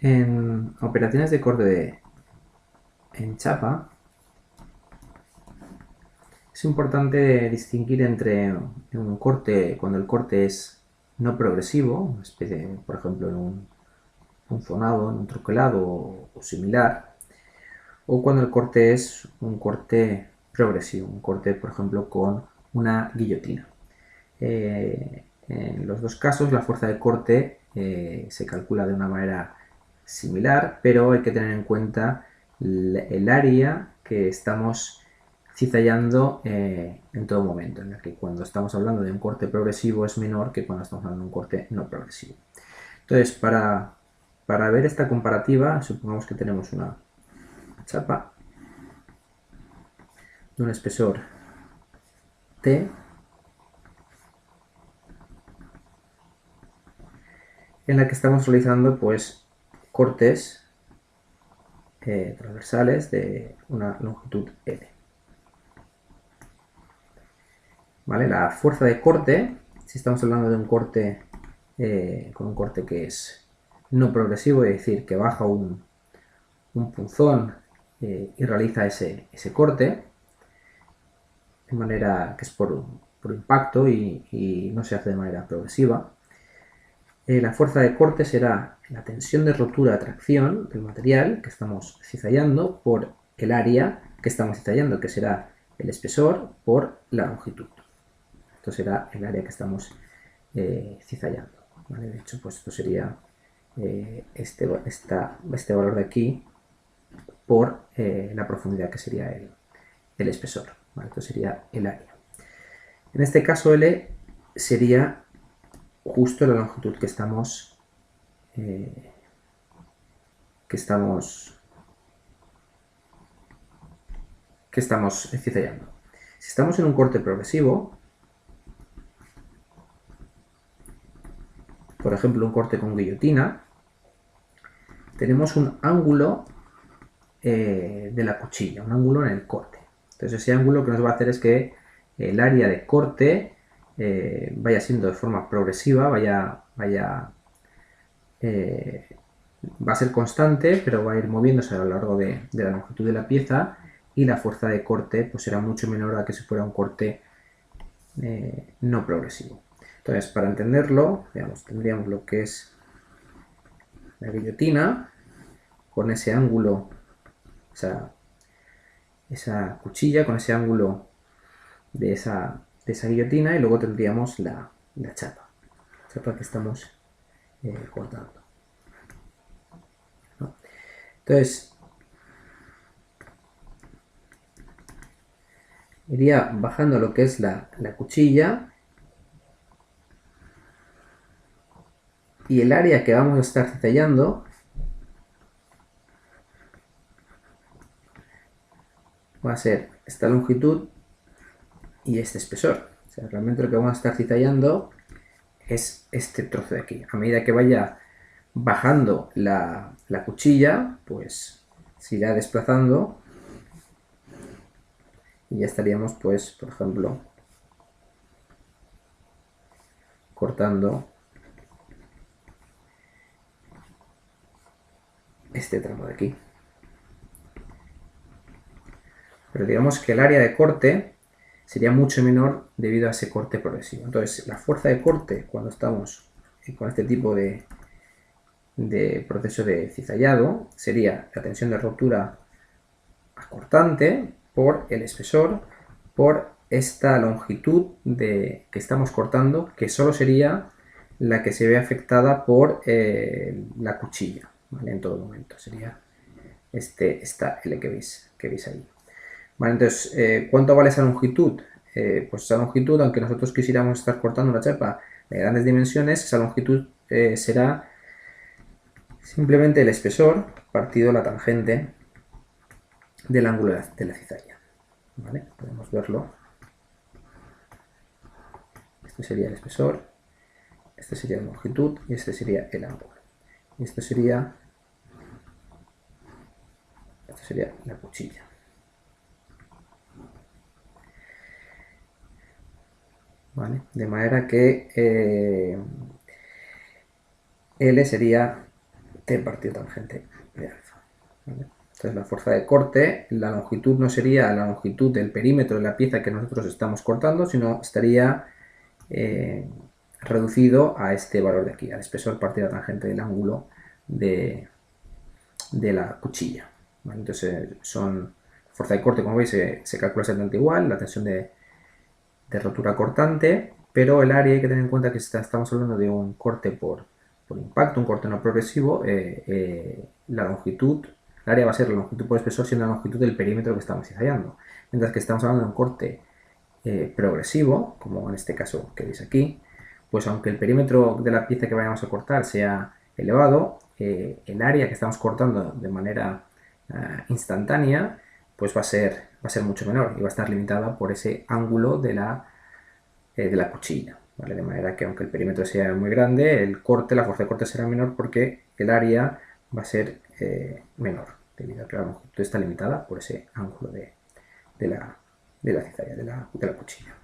En operaciones de corte en chapa es importante distinguir entre un corte, cuando el corte es no progresivo, una especie, por ejemplo, en un zonado, en un troquelado o similar, o cuando el corte es un corte progresivo, un corte, por ejemplo, con una guillotina. En los dos casos la fuerza de corte se calcula de una manera similar, pero hay que tener en cuenta el área que estamos cizallando en todo momento, en la que cuando estamos hablando de un corte progresivo es menor que cuando estamos hablando de un corte no progresivo. Entonces, para ver esta comparativa, supongamos que tenemos una chapa de un espesor T en la que estamos realizando pues cortes transversales de una longitud L. ¿Vale? La fuerza de corte, si estamos hablando de un corte con un corte que es no progresivo, es decir, que baja un punzón y realiza ese corte, de manera que es por impacto y no se hace de manera progresiva, la fuerza de corte será la tensión de rotura a tracción del material que estamos cizallando por el área que estamos cizallando, que será el espesor por la longitud. Esto será el área que estamos cizallando. ¿Vale? De hecho, pues esto sería este valor de aquí por la profundidad que sería el espesor. ¿Vale? Esto sería el área. En este caso L sería justo la longitud que estamos cizallando. Si estamos en un corte progresivo, por ejemplo un corte con guillotina, tenemos un ángulo de la cuchilla, un ángulo en el corte. Entonces ese ángulo que nos va a hacer es que el área de corte vaya siendo de forma progresiva, va a ser constante, pero va a ir moviéndose a lo largo de la longitud de la pieza y la fuerza de corte pues será mucho menor a que si fuera un corte no progresivo. Entonces, para entenderlo, digamos, tendríamos lo que es la guillotina con ese ángulo, esa cuchilla con ese ángulo de esa guillotina, y luego tendríamos la chapa que estamos cortando. ¿No? Entonces, iría bajando lo que es la cuchilla y el área que vamos a estar cizallando va a ser esta longitud y este espesor. O sea, realmente lo que vamos a estar cizallando es este trozo de aquí. A medida que vaya bajando la cuchilla, pues se irá desplazando y ya estaríamos, pues, por ejemplo, cortando este tramo de aquí. Pero digamos que el área de corte sería mucho menor debido a ese corte progresivo. Entonces, la fuerza de corte cuando estamos con este tipo de proceso de cizallado sería la tensión de rotura cortante por el espesor por esta longitud que estamos cortando, que solo sería la que se ve afectada por la cuchilla, ¿vale? En todo momento sería esta L que veis ahí. Vale, entonces, ¿cuánto vale esa longitud? Pues esa longitud, aunque nosotros quisiéramos estar cortando una chapa de grandes dimensiones, esa longitud será simplemente el espesor partido la tangente del ángulo de la cizalla. ¿Vale? Podemos verlo. Este sería el espesor, este sería la longitud y este sería el ángulo. Y esto sería la cuchilla. ¿Vale? De manera que L sería t partido tangente de alfa. ¿Vale? Entonces la fuerza de corte, la longitud no sería la longitud del perímetro de la pieza que nosotros estamos cortando, sino estaría reducido a este valor de aquí, al espesor partido tangente del ángulo de la cuchilla. ¿Vale? Entonces son fuerza de corte, como veis, se calcula exactamente igual, la tensión de rotura cortante, pero el área hay que tener en cuenta que estamos hablando de un corte por impacto, un corte no progresivo, la longitud, el área va a ser la longitud por espesor siendo la longitud del perímetro que estamos ensayando. Mientras que estamos hablando de un corte progresivo, como en este caso que veis aquí, pues aunque el perímetro de la pieza que vayamos a cortar sea elevado, el área que estamos cortando de manera instantánea, pues va a ser mucho menor y va a estar limitada por ese ángulo de la cuchilla. ¿Vale? De manera que aunque el perímetro sea muy grande, el corte, la fuerza de corte será menor porque el área va a ser menor, debido a que la longitud está limitada por ese ángulo de la cizalla, de la cuchilla.